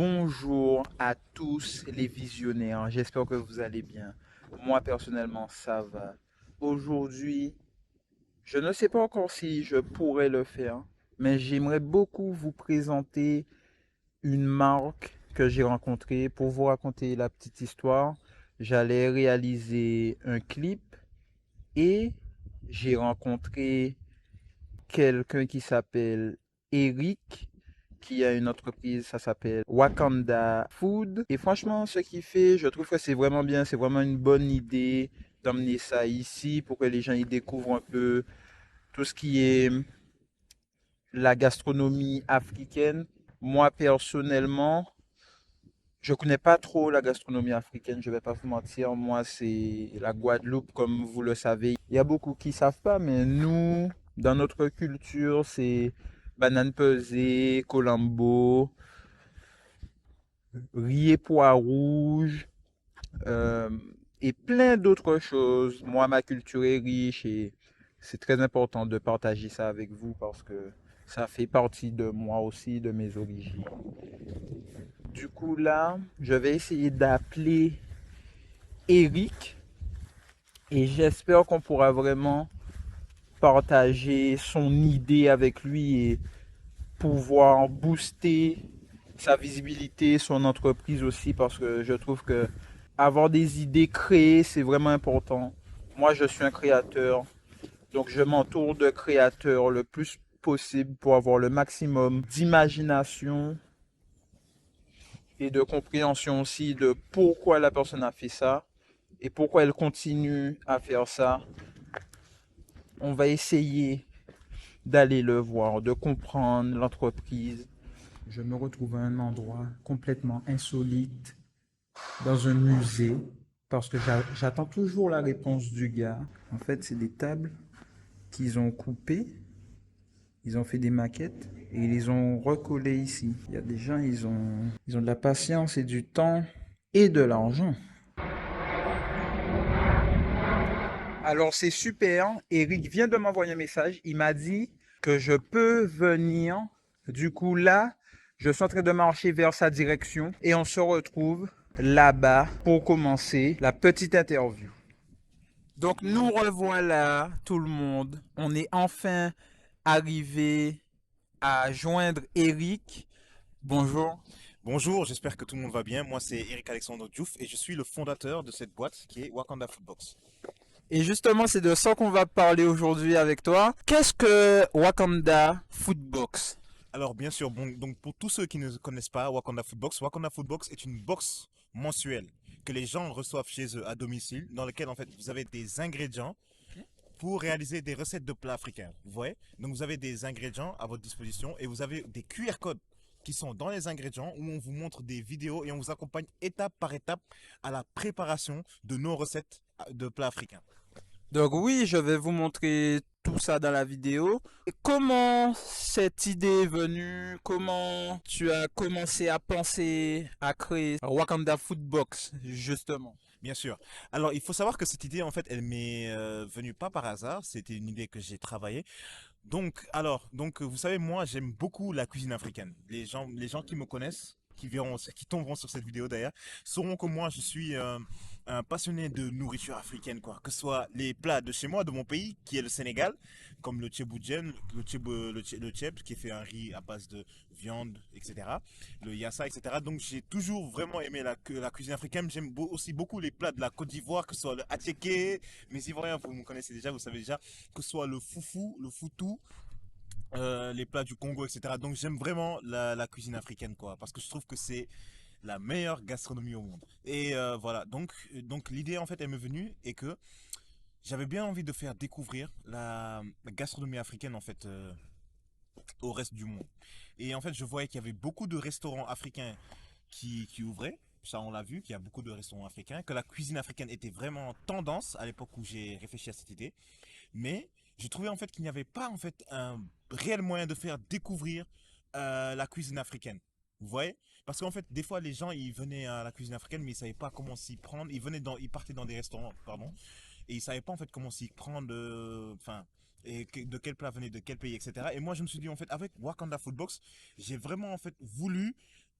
Bonjour à tous les visionnaires, j'espère que vous allez bien. Moi personnellement, ça va. Aujourd'hui, je ne sais pas encore si je pourrais le faire, mais j'aimerais beaucoup vous présenter une marque que j'ai rencontrée. Pour vous raconter la petite histoire, j'allais réaliser un clip et j'ai rencontré quelqu'un qui s'appelle Eric, qui a une entreprise, ça s'appelle Wakanda Food. Et franchement, ce qu'il fait, je trouve que c'est vraiment bien, c'est vraiment une bonne idée d'emmener ça ici pour que les gens y découvrent un peu tout ce qui est la gastronomie africaine. Moi, personnellement, je connais pas trop la gastronomie africaine, je vais pas vous mentir. Moi, c'est la Guadeloupe, comme vous le savez. Il y a beaucoup qui savent pas, mais nous, dans notre culture, c'est banane pesée, colombo, riz et pois rouge, euh, et plein d'autres choses. Moi, ma culture est riche et c'est très important de partager ça avec vous parce que ça fait partie de moi aussi, de mes origines. Du coup, là, je vais essayer d'appeler Eric et j'espère qu'on pourra vraiment partager son idée avec lui et pouvoir booster sa visibilité, son entreprise aussi, parce que je trouve que avoir des idées créées, c'est vraiment important. Moi, je suis un créateur, donc je m'entoure de créateurs le plus possible pour avoir le maximum d'imagination et de compréhension aussi de pourquoi la personne a fait ça et pourquoi elle continue à faire ça. On va essayer d'aller le voir, de comprendre l'entreprise. Je me retrouve à un endroit complètement insolite, dans un musée, parce que j'attends toujours la réponse du gars. En fait, c'est des tables qu'ils ont coupées, ils ont fait des maquettes et ils les ont recollées ici. Il y a des gens, ils ont de la patience et du temps et de l'argent. Alors c'est super, Eric vient de m'envoyer un message, il m'a dit que je peux venir. Du coup là, je suis en train de marcher vers sa direction et on se retrouve là-bas pour commencer la petite interview. Donc nous revoilà tout le monde. On est enfin arrivé à joindre Eric. Bonjour. Bonjour, j'espère que tout le monde va bien. Moi, c'est Eric Alexandre Diouf et je suis le fondateur de cette boîte qui est Wakanda Foodbox. Et justement, c'est de ça qu'on va parler aujourd'hui avec toi. Qu'est-ce que Wakanda Foodbox? Alors, bien sûr, bon, donc pour tous ceux qui ne connaissent pas Wakanda Foodbox est une box mensuelle que les gens reçoivent chez eux à domicile, dans lequel en fait vous avez des ingrédients pour réaliser des recettes de plats africains. Vous voyez? Donc vous avez des ingrédients à votre disposition et vous avez des QR codes qui sont dans les ingrédients où on vous montre des vidéos et on vous accompagne étape par étape à la préparation de nos recettes de plats africains. Donc oui, je vais vous montrer tout ça dans la vidéo. Et comment cette idée est venue? Comment tu as commencé à penser à créer Wakanda Foodbox, justement? Bien sûr. Alors, il faut savoir que cette idée, en fait, elle m'est venue pas par hasard. C'était une idée que j'ai travaillée. Vous savez, moi, j'aime beaucoup la cuisine africaine. Les gens qui me connaissent, qui tomberont sur cette vidéo d'ailleurs, sauront que moi, je suis un passionné de nourriture africaine, quoi. Que ce soit les plats de chez moi, de mon pays, qui est le Sénégal, comme le tchéboujen, le tchèb, qui est fait un riz à base de viande, etc. Le yassa, etc. Donc, j'ai toujours vraiment aimé la cuisine africaine. J'aime aussi beaucoup les plats de la Côte d'Ivoire, que ce soit le attiéké. Mes Ivoiriens, vous me connaissez déjà, vous savez déjà que ce soit le foufou, le foutou, les plats du Congo, etc. Donc j'aime vraiment la cuisine africaine, quoi, parce que je trouve que c'est la meilleure gastronomie au monde. Et voilà, donc l'idée en fait elle m'est venue et que j'avais bien envie de faire découvrir la gastronomie africaine en fait au reste du monde. Et en fait je voyais qu'il y avait beaucoup de restaurants africains qui ouvraient. Ça, on l'a vu, qu'il y a beaucoup de restaurants africains, que la cuisine africaine était vraiment en tendance à l'époque où j'ai réfléchi à cette idée. Mais j'ai trouvé en fait qu'il n'y avait pas en fait un réel moyen de faire découvrir la cuisine africaine. Vous voyez? Parce qu'en fait, des fois, les gens, ils venaient à la cuisine africaine, mais ils savaient pas comment s'y prendre. Ils partaient dans des restaurants, pardon, et ils savaient pas en fait comment s'y prendre, enfin, de quel plat venait de quel pays, etc. Et moi, je me suis dit en fait, avec Wakanda Foodbox, j'ai vraiment en fait voulu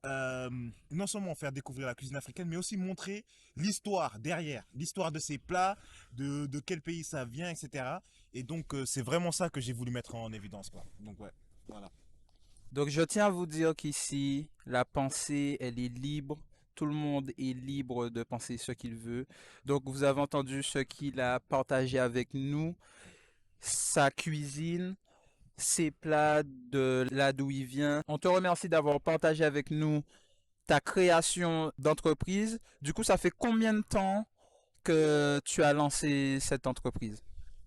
euh, non seulement faire découvrir la cuisine africaine, mais aussi montrer l'histoire derrière, l'histoire de ces plats, de quel pays ça vient, etc. Et donc, c'est vraiment ça que j'ai voulu mettre en évidence, quoi. Donc, ouais, voilà. Donc, je tiens à vous dire qu'ici, la pensée, elle est libre. Tout le monde est libre de penser ce qu'il veut. Donc, vous avez entendu ce qu'il a partagé avec nous, sa cuisine, ses plats de là d'où il vient. On te remercie d'avoir partagé avec nous ta création d'entreprise. Du coup, ça fait combien de temps que tu as lancé cette entreprise?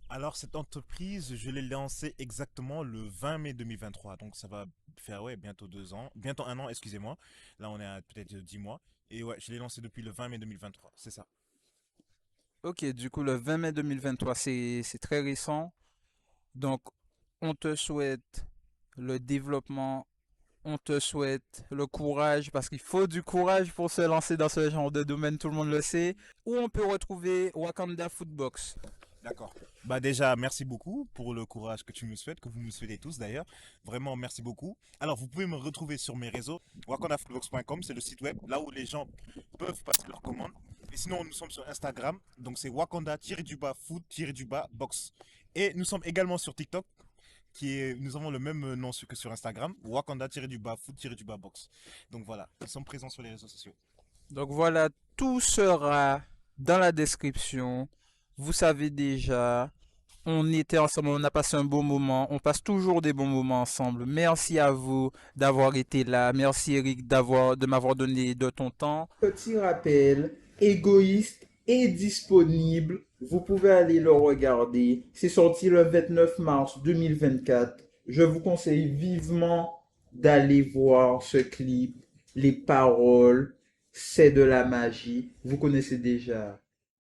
Alors, cette entreprise, je l'ai lancée exactement le 20 mai 2023. Donc, ça va faire, ouais, bientôt 2 ans. Bientôt un an, excusez-moi. Là, on est à peut-être 10 mois. Et ouais, je l'ai lancée depuis le 20 mai 2023. C'est ça. Ok, du coup, le 20 mai 2023, c'est très récent. Donc, on te souhaite le développement, on te souhaite le courage, parce qu'il faut du courage pour se lancer dans ce genre de domaine, tout le monde le sait. Où on peut retrouver Wakanda Foodbox. D'accord. Bah déjà, merci beaucoup pour le courage que tu me souhaites, que vous me souhaitez tous d'ailleurs. Vraiment, merci beaucoup. Alors, vous pouvez me retrouver sur mes réseaux. wakandafoodbox.com, c'est le site web, là où les gens peuvent passer leurs commandes. Et sinon, nous sommes sur Instagram, donc c'est wakanda-food-box. Et nous sommes également sur TikTok, nous avons le même nom que sur Instagram, wakanda-food-box. Donc voilà, nous sommes présents sur les réseaux sociaux. Donc voilà, tout sera dans la description. Vous savez déjà, on était ensemble, on a passé un bon moment. On passe toujours des bons moments ensemble. Merci à vous d'avoir été là. Merci Eric de m'avoir donné de ton temps. Petit rappel, égoïste et disponible. Vous pouvez aller le regarder. C'est sorti le 29 mars 2024. Je vous conseille vivement d'aller voir ce clip. Les paroles, c'est de la magie. Vous connaissez déjà